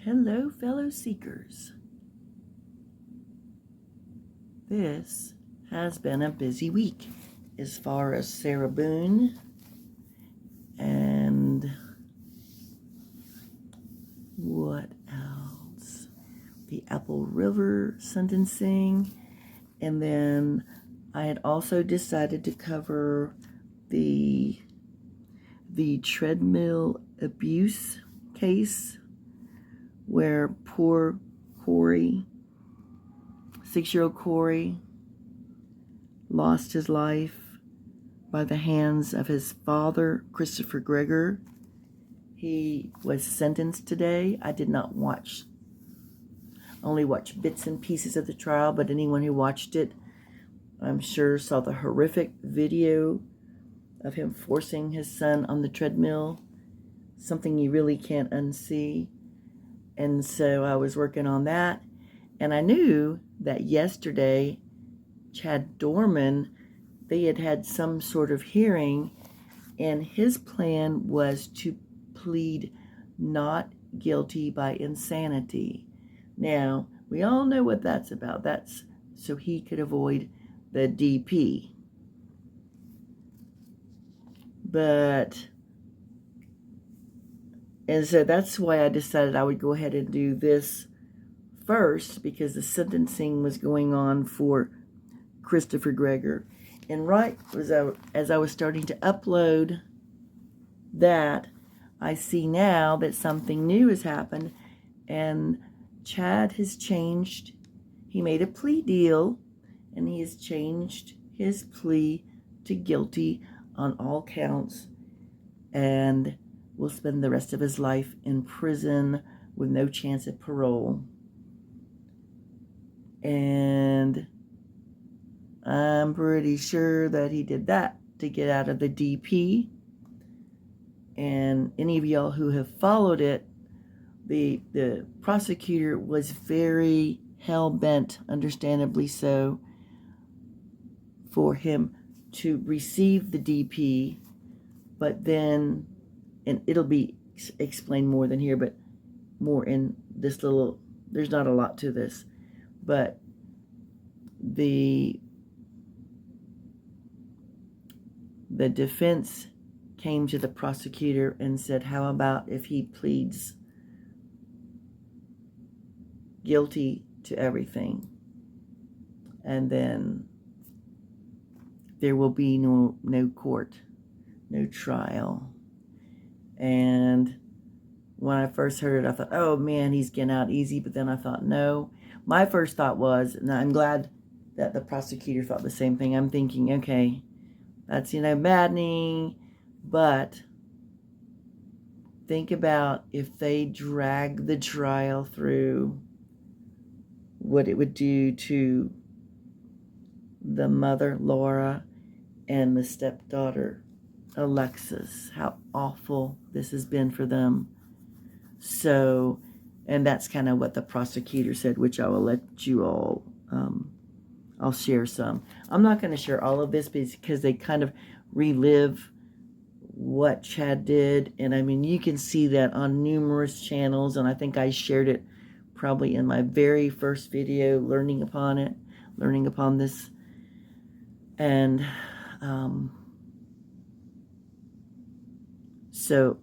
Hello, fellow seekers. This has been a busy week as far as Sarah Boone and what else? The Apple River sentencing, and then I had also decided to cover the treadmill abuse case where poor Corey, 6-year-old Corey, lost his life by the hands of his father, Christopher Greger. He was sentenced today. I did not only watch bits and pieces of the trial, but anyone who watched it, I'm sure, saw the horrific video of him forcing his son on the treadmill, something you really can't unsee. And so I was working on that, and I knew that yesterday, Chad Doerman, they had some sort of hearing, and his plan was to plead not guilty by insanity. Now, we all know what that's about. That's so he could avoid the DP. And so that's why I decided I would go ahead and do this first, because the sentencing was going on for Christopher Greger. And right as I was starting to upload that, I see now that something new has happened, and Chad has changed. He made a plea deal, and he has changed his plea to guilty on all counts, and will spend the rest of his life in prison with no chance at parole. And I'm pretty sure that he did that to get out of the DP. And any of y'all who have followed it, the prosecutor was very hell-bent, understandably so, for him to receive the DP, but then, and it'll be explained more than here, but more in this little, there's not a lot to this, but the defense came to the prosecutor and said, how about if he pleads guilty to everything, and then there will be no court, no trial. And when I first heard it, I thought, oh man, he's getting out easy. But then I thought, no. My first thought was, and I'm glad that the prosecutor thought the same thing. I'm thinking, okay, that's, maddening, but think about if they drag the trial through, what it would do to the mother, Laura, and the stepdaughter, Alexis. How awful this has been for them. So, and that's kind of what the prosecutor said, which I will let you all, I'll share some. I'm not going to share all of this because they kind of relive what Chad did. And I mean, you can see that on numerous channels, and I think I shared it probably in my very first video, learning upon this. And so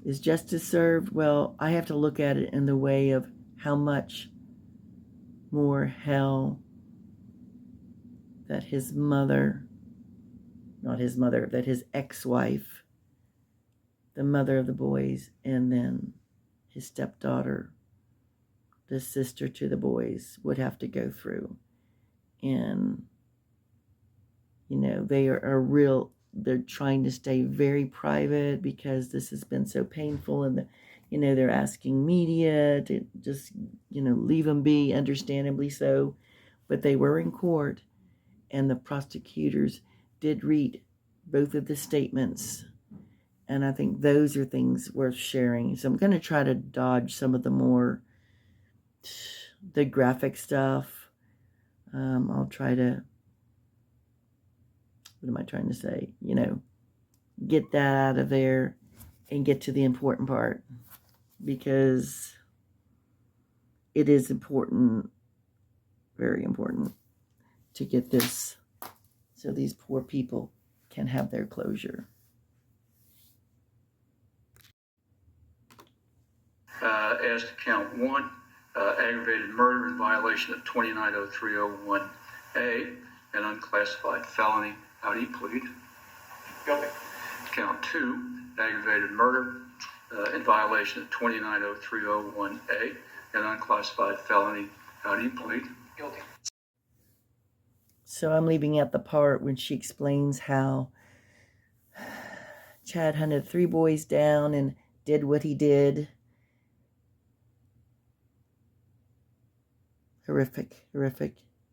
is justice served? Well, I have to look at it in the way of how much more hell that his mother, that his ex-wife, the mother of the boys, and then his stepdaughter, the sister to the boys, would have to go through. And, they're trying to stay very private because this has been so painful, and they're asking media to just, leave them be, understandably so. But they were in court, and the prosecutors did read both of the statements, and I think those are things worth sharing. So I'm going to try to dodge some of the graphic stuff. I'll try to, what am I trying to say? Get that out of there. and get to the important part, because it is important, very important, to get this so these poor people can have their closure. As to count one, aggravated murder in violation of 290301A, an unclassified felony. How do you plead? Guilty. Count two, aggravated murder in violation of 290301A, an unclassified felony. How do you plead? Guilty. So I'm leaving out the part when she explains how Chad hunted 3 boys down and did what he did. Horrific.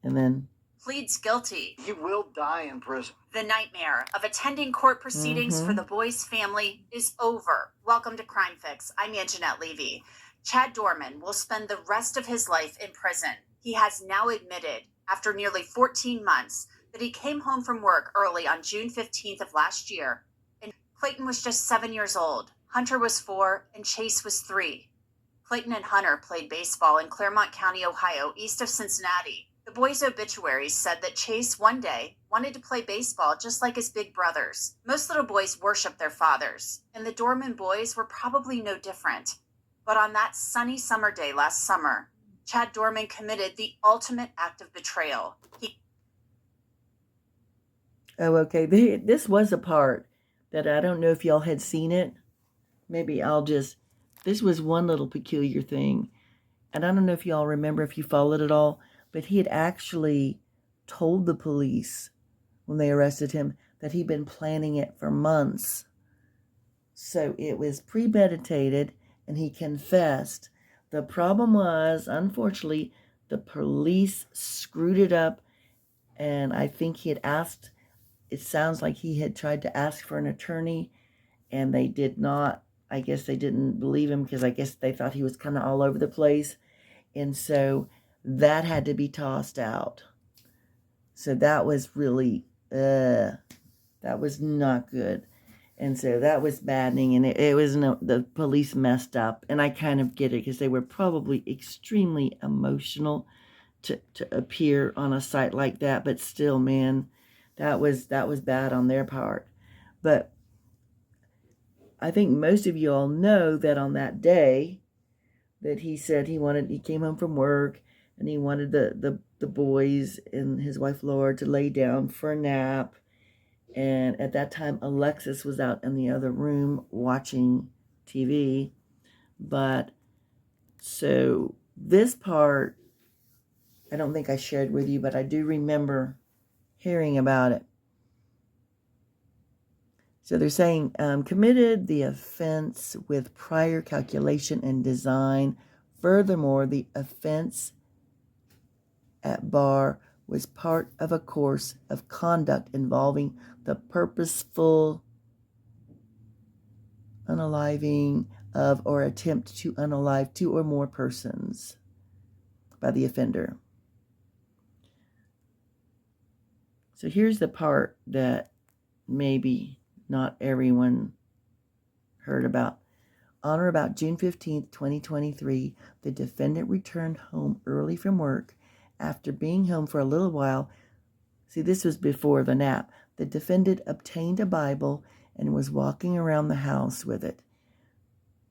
And then pleads guilty. He will die in prison. The nightmare of attending court proceedings for the boy's family is over. Welcome to Crime Fix. I'm Anjanette Levy. Chad Doerman will spend the rest of his life in prison. He has now admitted, after nearly 14 months, that he came home from work early on June 15th of last year. And Clayton was just 7 years old. Hunter was 4, and Chase was 3. Clayton and Hunter played baseball in Claremont County, Ohio, east of Cincinnati. The boys' obituaries said that Chase one day wanted to play baseball just like his big brothers. Most little boys worship their fathers, and the Dorman boys were probably no different. But on that sunny summer day last summer, Chad Doerman committed the ultimate act of betrayal. This was a part that I don't know if y'all had seen it. Maybe this was one little peculiar thing. And I don't know if y'all remember, if you followed it all, but he had actually told the police when they arrested him that he'd been planning it for months. So it was premeditated, and he confessed. The problem was, unfortunately, the police screwed it up, and I think he had asked, it sounds like he had tried to ask for an attorney, and they did not. I guess they didn't believe him, because I guess they thought he was kind of all over the place. And so that had to be tossed out. So that was really, that was not good. And so that was maddening, and the police messed up. And I kind of get it, because they were probably extremely emotional to appear on a site like that. But still, man, that was bad on their part. But I think most of you all know that on that day that he said he came home from work, and he wanted the boys and his wife Laura to lay down for a nap. And at that time, Alexis was out in the other room watching TV. But so this part, I don't think I shared with you, but I do remember hearing about it. So they're saying, committed the offense with prior calculation and design. Furthermore, the offense at bar was part of a course of conduct involving the purposeful unaliving of or attempt to unalive 2 or more persons by the offender. So here's the part that maybe not everyone heard about. On or about June 15th, 2023, the defendant returned home early from work. After being home for a little while, see, this was before the nap, the defendant obtained a Bible and was walking around the house with it.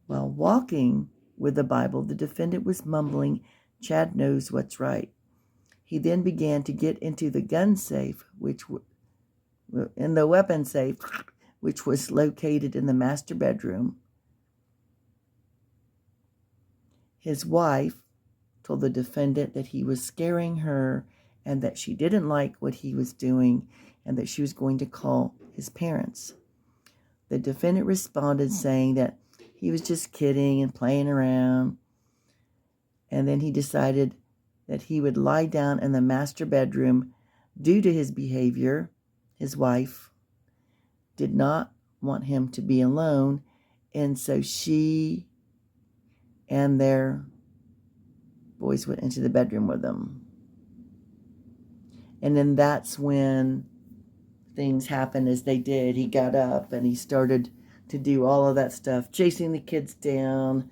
While walking with the Bible, the defendant was mumbling, "Chad knows what's right." He then began to get into the gun safe, in the weapon safe, which was located in the master bedroom. His wife told the defendant that he was scaring her and that she didn't like what he was doing and that she was going to call his parents. The defendant responded saying that he was just kidding and playing around. And then he decided that he would lie down in the master bedroom. Due to his behavior, his wife did not want him to be alone, and so she and their boys went into the bedroom with them. And then that's when things happened as they did. He got up and he started to do all of that stuff, chasing the kids down,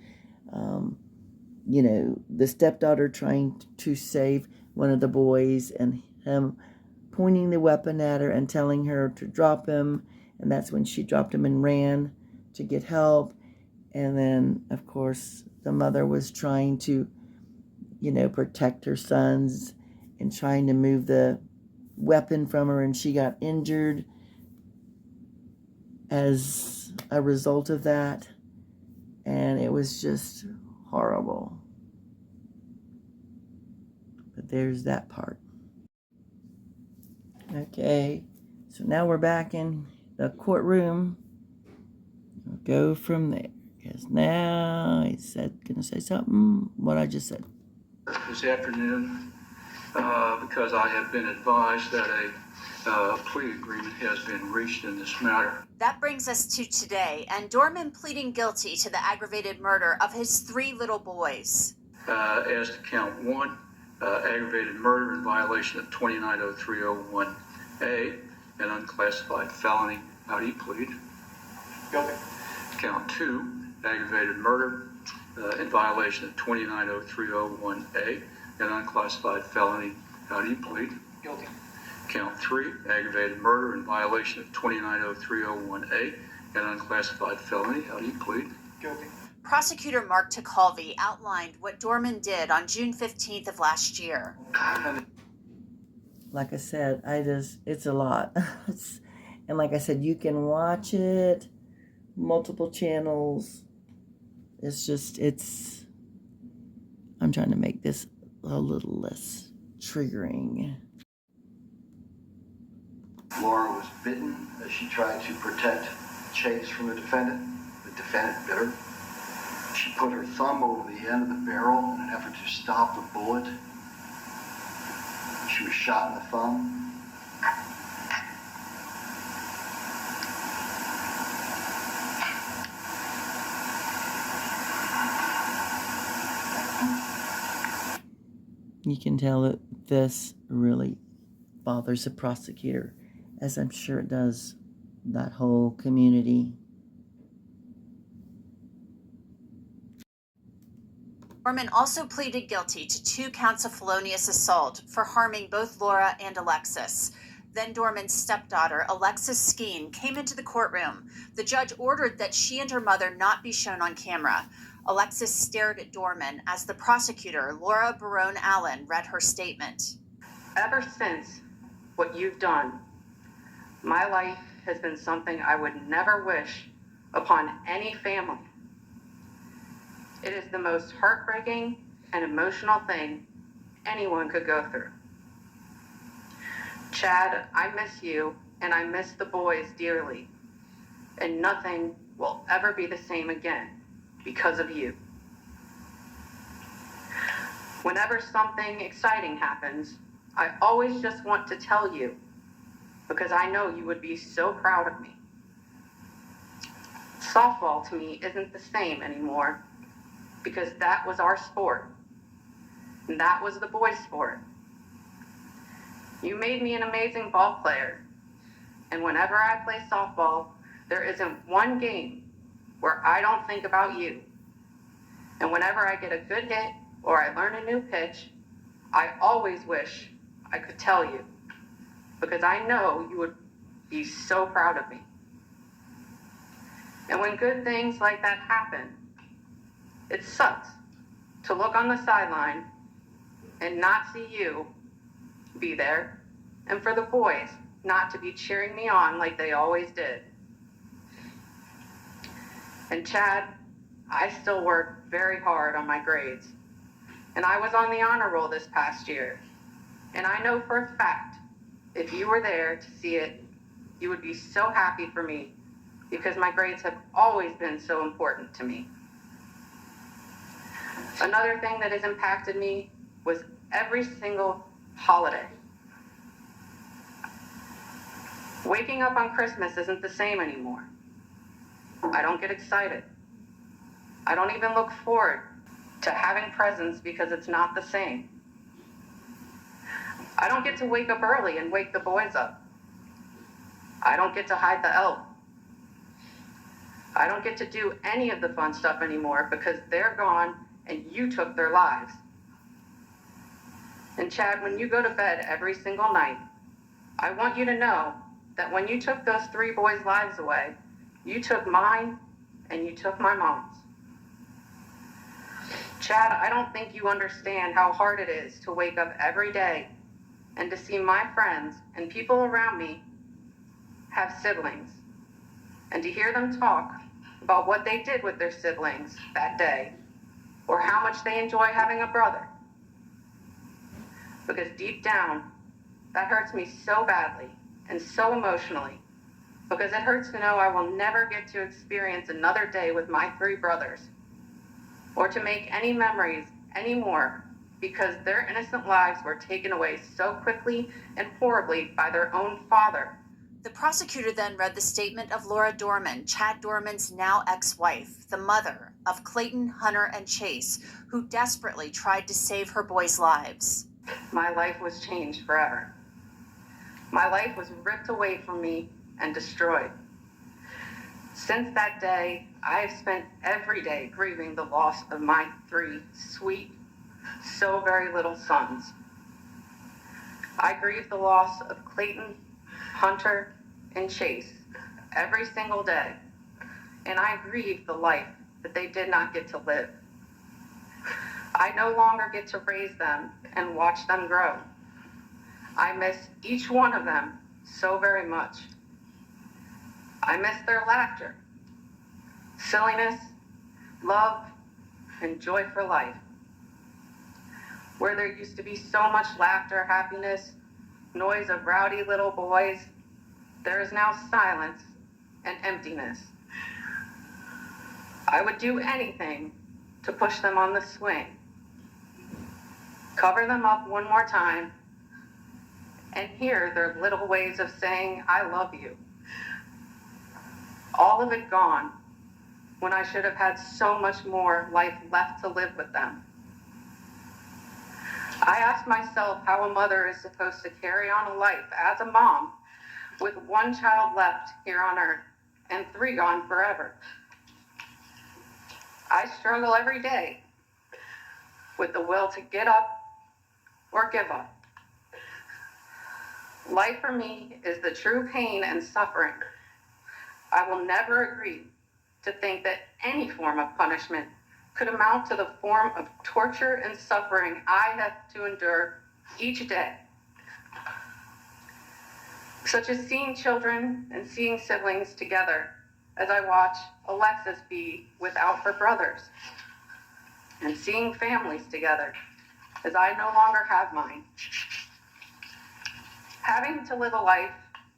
the stepdaughter trying to save one of the boys and him pointing the weapon at her and telling her to drop him, and that's when she dropped him and ran to get help. And then, of course, the mother was trying to, protect her sons and trying to move the weapon from her, and she got injured as a result of that. And it was just horrible. But there's that part. Okay, so now we're back in the courtroom. We'll go from there. Because now he's gonna say something, what I just said. This afternoon, because I have been advised that a plea agreement has been reached in this matter. That brings us to today, and Dorman pleading guilty to the aggravated murder of his 3 little boys. As to count 1, aggravated murder in violation of 290301A, an unclassified felony. How do you plead? Guilty. Count 2, aggravated murder in violation of 290301A, an unclassified felony. How do you plead? Guilty. Count 3, aggravated murder in violation of 290301A, an unclassified felony. How do you plead? Guilty. Prosecutor Mark Tacalvi outlined what Dorman did on June 15th of last year. Like I said, it's a lot. And like I said, you can watch it, multiple channels. I'm trying to make this a little less triggering. Laura was bitten as she tried to protect Chase from the defendant. The defendant bit her. She put her thumb over the end of the barrel in an effort to stop the bullet. She was shot in the thumb. You can tell that this really bothers the prosecutor, as I'm sure it does that whole community. Dorman also pleaded guilty to 2 counts of felonious assault for harming both Laura and Alexis. Then Dorman's stepdaughter, Alexis Skeen, came into the courtroom. The judge ordered that she and her mother not be shown on camera. Alexis stared at Dorman as the prosecutor, Laura Barone Allen, read her statement. Ever since what you've done, my life has been something I would never wish upon any family. It is the most heartbreaking and emotional thing anyone could go through. Chad, I miss you and I miss the boys dearly, and nothing will ever be the same again because of you. Whenever something exciting happens, I always just want to tell you because I know you would be so proud of me. Softball to me isn't the same anymore because that was our sport, and that was the boys' sport. You made me an amazing ball player, and whenever I play softball, there isn't one game where I don't think about you. And whenever I get a good hit or I learn a new pitch, I always wish I could tell you because I know you would be so proud of me. And when good things like that happen, it sucks to look on the sideline and not see you be there, and for the boys not to be cheering me on like they always did. And Chad, I still work very hard on my grades, and I was on the honor roll this past year, and I know for a fact if you were there to see it, you would be so happy for me because my grades have always been so important to me. Another thing that has impacted me was every single holiday. Waking up on Christmas isn't the same anymore. I don't get excited. I don't even look forward to having presents because it's not the same. I don't get to wake up early and wake the boys up. I don't get to hide the elf. I don't get to do any of the fun stuff anymore because they're gone and you took their lives. And Chad, when you go to bed every single night, I want you to know that when you took those 3 boys' lives away, you took mine and you took my mom's. Chad, I don't think you understand how hard it is to wake up every day and to see my friends and people around me have siblings, and to hear them talk about what they did with their siblings that day, or how much they enjoy having a brother. Because deep down, that hurts me so badly and so emotionally, because it hurts to know I will never get to experience another day with my 3 brothers, or to make any memories anymore, because their innocent lives were taken away so quickly and horribly by their own father. The prosecutor then read the statement of Laura Doerman, Chad Dorman's now ex-wife, the mother of Clayton, Hunter, and Chase, who desperately tried to save her boys' lives. My life was changed forever. My life was ripped away from me and destroyed. Since that day, I have spent every day grieving the loss of my 3 sweet, so very little sons. I grieve the loss of Clayton, Hunter, and Chase every single day, and I grieve the life that they did not get to live. I no longer get to raise them and watch them grow. I miss each one of them so very much. I miss their laughter, silliness, love, and joy for life. Where there used to be so much laughter, happiness, noise of rowdy little boys, there is now silence and emptiness. I would do anything to push them on the swing, cover them up one more time, and hear their little ways of saying, "I love you." All of it gone when I should have had so much more life left to live with them. I asked myself how a mother is supposed to carry on a life as a mom with 1 child left here on earth and 3 gone forever. I struggle every day with the will to get up or give up. Life for me is the true pain and suffering. I will never agree to think that any form of punishment could amount to the form of torture and suffering I have to endure each day. Such as seeing children and seeing siblings together as I watch Alexis be without her brothers, and seeing families together as I no longer have mine. Having to live a life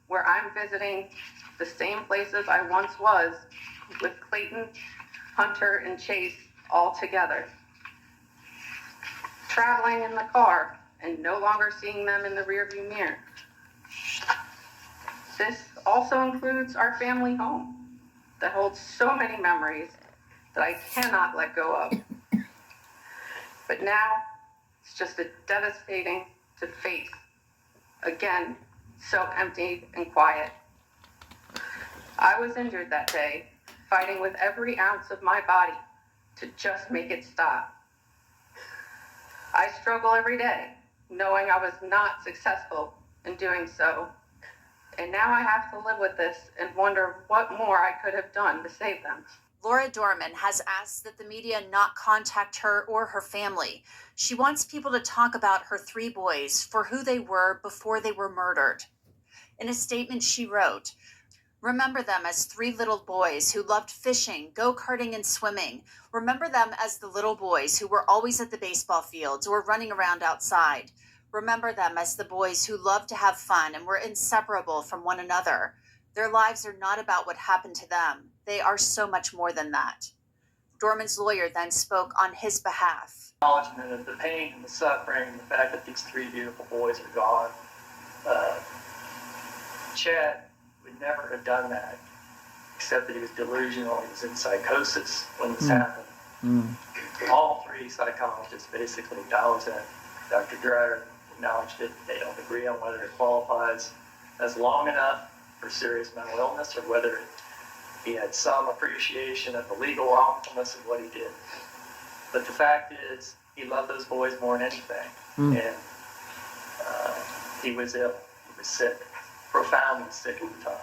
where I'm visiting the same places I once was with Clayton, Hunter, and Chase all together. Traveling in the car and no longer seeing them in the rearview mirror. This also includes our family home that holds so many memories that I cannot let go of. But now it's just a devastating to face. Again, so empty and quiet. I was injured that day, fighting with every ounce of my body to just make it stop. I struggle every day, knowing I was not successful in doing so. And now I have to live with this and wonder what more I could have done to save them. Laura Doerman has asked that the media not contact her or her family. She wants people to talk about her 3 boys for who they were before they were murdered. In a statement she wrote, "Remember them as 3 little boys who loved fishing, go-karting, and swimming. Remember them as the little boys who were always at the baseball fields or running around outside. Remember them as the boys who loved to have fun and were inseparable from one another. Their lives are not about what happened to them. They are so much more than that." Dorman's lawyer then spoke on his behalf. Acknowledgement of the pain and the suffering and the fact that these 3 beautiful boys are gone. Chad would never have done that, except that he was delusional. He was in psychosis when this happened. All 3 psychologists basically acknowledged that. Dr. Dreyer acknowledged it. They don't agree on whether it qualifies as long enough for serious mental illness or whether it he had some appreciation of the legal awfulness of what he did. But the fact is, he loved those boys more than anything. And he was ill. He was sick, profoundly sick at the time.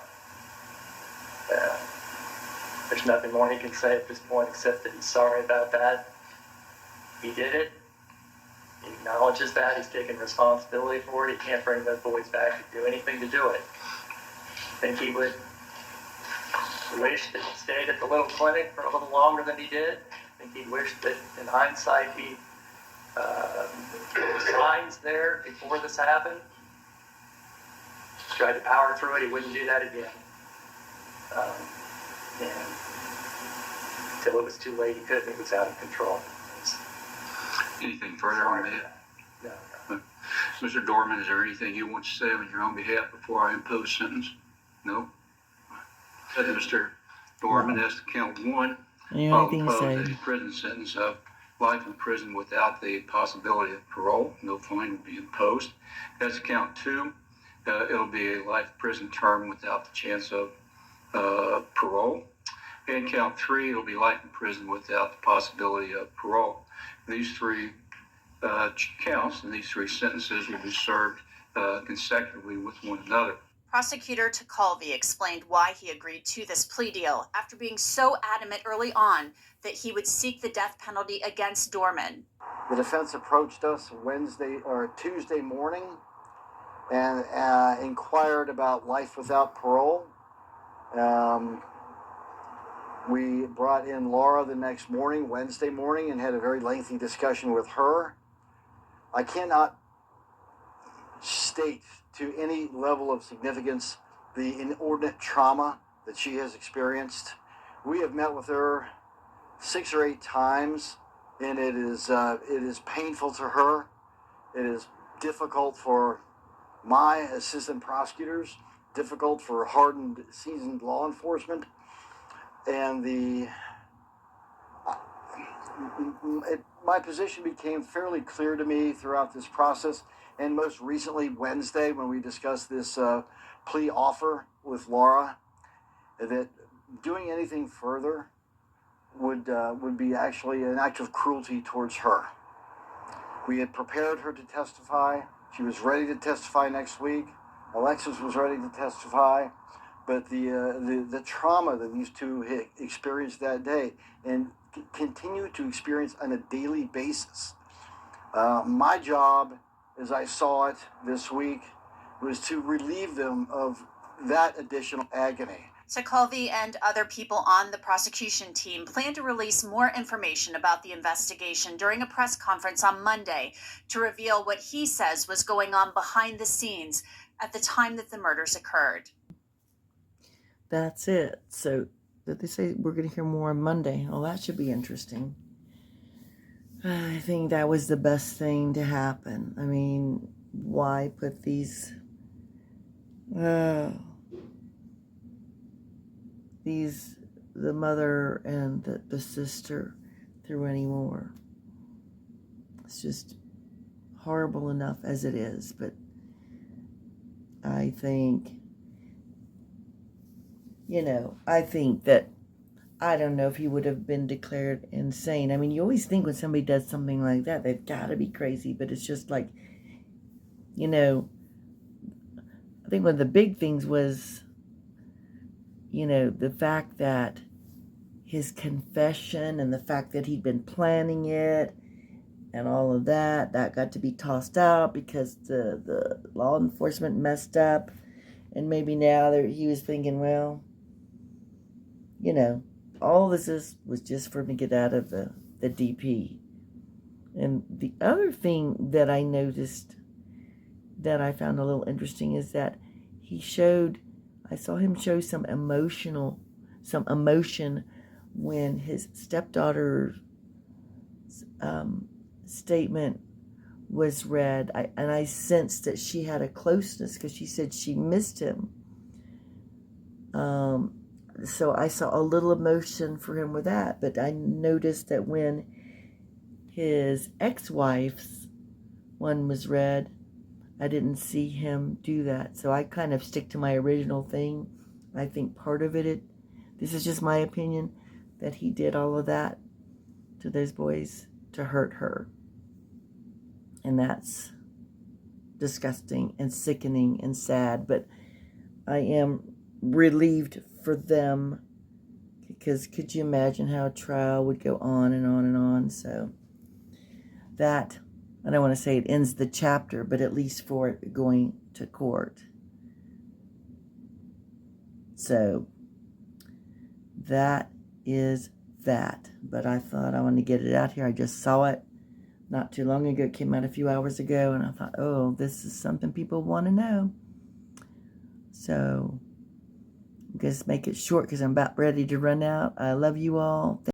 There's nothing more he can say at this point except that he's sorry about that. He did it. He acknowledges that. He's taking responsibility for it. He can't bring those boys back and do anything to do it. I think he would wish that he stayed at the little clinic for a little longer than he did. I think he wished that, in hindsight, he signs there before this happened. Tried to power through it. He wouldn't do that again. And until it was too late, he couldn't. It was out of control. Anything further on that? No. Mr. Dorman, is there anything you want to say on your own behalf before I impose sentence? No? Mr. Dorman, as to count one, I'll impose a prison sentence of life in prison without the possibility of parole. No fine will be imposed. As to count two, it'll be a life prison term without the chance of parole. And count three, it'll be life in prison without the possibility of parole. These three counts and these three sentences will be served consecutively with one another. Prosecutor Tacalvi explained why he agreed to this plea deal after being so adamant early on that he would seek the death penalty against Dorman. The defense approached us Tuesday morning and inquired about life without parole. We brought in Laura the next morning, Wednesday morning, and had a very lengthy discussion with her. I cannot state to any level of significance the inordinate trauma that she has experienced. We have met with her 6 or 8 times, and it is painful to her. It is difficult for my assistant prosecutors, difficult for hardened, seasoned law enforcement. And my position became fairly clear to me throughout this process, and most recently Wednesday when we discussed this plea offer with Laura, that doing anything further would be actually an act of cruelty towards her. We had prepared her to testify. She was ready to testify next week. Alexis was ready to testify. But the trauma that these two experienced that day and continue to experience on a daily basis. My job, as I saw it this week, was to relieve them of that additional agony. Tacalvi and other people on the prosecution team plan to release more information about the investigation during a press conference on Monday to reveal what he says was going on behind the scenes at the time that the murders occurred. That's it. So, did they say we're going to hear more on Monday? Oh, that should be interesting. I think that was the best thing to happen. I mean, why put the mother and the sister through any more? It's just horrible enough as it is, but I think that, I don't know if he would have been declared insane. I mean, you always think when somebody does something like that, they've got to be crazy, but it's just like, I think one of the big things was, the fact that his confession and the fact that he'd been planning it and all of that got to be tossed out because the law enforcement messed up. And maybe now he was thinking, well, all this was just for him to get out of the DP. And the other thing that I noticed that I found a little interesting is that I saw him show some emotion when his stepdaughter's statement was read. I sensed that she had a closeness because she said she missed him. So I saw a little emotion for him with that, but I noticed that when his ex-wife's one was read, I didn't see him do that. So I kind of stick to my original thing. I think part of it this is just my opinion, that he did all of that to those boys to hurt her. And that's disgusting and sickening and sad. But I am relieved for them, because could you imagine how a trial would go on and on and on? So that, I don't want to say it ends the chapter, but at least for it going to court. So that is that. But I thought I wanted to get it out here. I just saw it not too long ago. It came out a few hours ago, and I thought, oh, this is something people want to know. So I'm going to make it short because I'm about ready to run out. I love you all. Thank